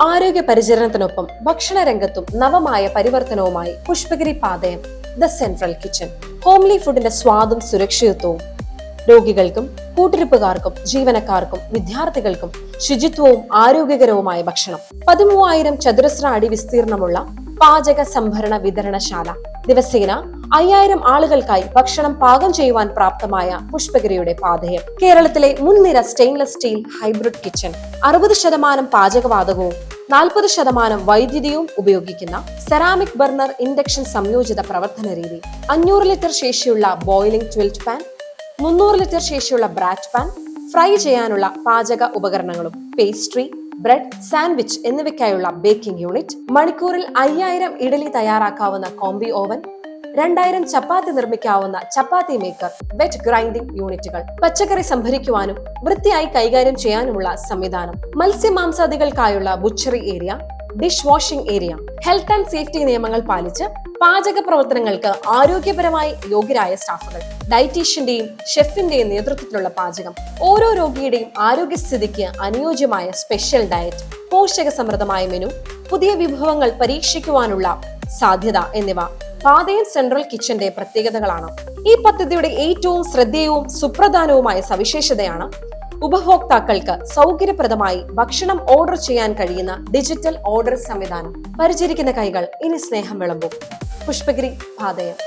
ആരോഗ്യ പരിചരണത്തിനൊപ്പം ഭക്ഷണ രംഗത്തും നവമായ പരിവർത്തനവുമായി Pushpagiri Pathayam the central kitchen. Homely ഫുഡിന്റെ സ്വാദും സുരക്ഷിതത്വവും രോഗികൾക്കും കൂട്ടിരിപ്പുകാർക്കും ജീവനക്കാർക്കും വിദ്യാർത്ഥികൾക്കും ശുചിത്വവും ആരോഗ്യകരവുമായ ഭക്ഷണം. 13,000 ചതുരശ്ര അടി വിസ്തീർണമുള്ള പാചക സംഭരണ വിതരണശാല. ദിവസേന 5,000 ആളുകൾക്കായി ഭക്ഷണം പാകം ചെയ്യുവാൻ പ്രാപ്തമായ പുഷ്പഗിരിയുടെ പാതയം. കേരളത്തിലെ മുൻനിര സ്റ്റെയിൻലെസ് സ്റ്റീൽ ഹൈബ്രിഡ് കിച്ചൺ. 60% പാചകവാതകവും 40% വൈദ്യുതിയും ഉപയോഗിക്കുന്ന സെറാമിക് ബർണർ ഇൻഡക്ഷൻ സംയോജിത പ്രവർത്തന രീതി. 500 ലിറ്റർ ശേഷിയുള്ള ബോയിലിംഗ് 12 പാൻ, 300 ലിറ്റർ ശേഷിയുള്ള ബ്രാറ്റ് പാൻ, ഫ്രൈ ചെയ്യാനുള്ള പാചക ഉപകരണങ്ങളും, പേസ്ട്രി, ബ്രെഡ്, സാൻഡ്വിച്ച് എന്നിവയ്ക്കായുള്ള ബേക്കിംഗ് യൂണിറ്റ്, മണിക്കൂറിൽ 5,000 ഇഡലി തയ്യാറാക്കാവുന്ന കോംബി ഓവൻ, 2,000 ചപ്പാത്തി നിർമ്മിക്കാവുന്ന ചപ്പാത്തി മേക്കർ, വെറ്റ് ഗ്രൈൻഡിംഗ് യൂണിറ്റുകൾ, പച്ചക്കറി സംഭരിക്കുവാനും വൃത്തിയായി കൈകാര്യം ചെയ്യാനുമുള്ള സംവിധാനം, മത്സ്യമാംസാദികൾക്കായുള്ള butchery area, dish washing area. Health and safety നിയമങ്ങൾ പാലിച്ച് പാചക പ്രവർത്തനങ്ങൾക്ക് ആരോഗ്യപരമായി യോഗ്യരായ സ്റ്റാഫുകൾ, ഡയറ്റീഷ്യന്റെയും ഷെഫിന്റെയും നേതൃത്വത്തിലുള്ള പാചകം, ഓരോ രോഗിയുടെയും ആരോഗ്യസ്ഥിതിക്ക് അനുയോജ്യമായ സ്പെഷ്യൽ ഡയറ്റ്, പോഷക സമൃദ്ധമായ മെനു, പുതിയ വിഭവങ്ങൾ പരീക്ഷിക്കുവാനുള്ള സാധ്യത എന്നിവ പാതയം സെൻട്രൽ കിച്ചന്റെ പ്രത്യേകതകളാണ്. ഈ പദ്ധതിയുടെ ഏറ്റവും ശ്രദ്ധേയവും സുപ്രധാനവുമായ സവിശേഷതയാണ് ഉപഭോക്താക്കൾക്ക് സൗകര്യപ്രദമായി ഭക്ഷണം ഓർഡർ ചെയ്യാൻ കഴിയുന്ന ഡിജിറ്റൽ ഓർഡർ സംവിധാനം. പരിചരിക്കുന്ന കൈകൾ ഇനി സ്നേഹം വിളമ്പും. പുഷ്പഗിരി പാതയം.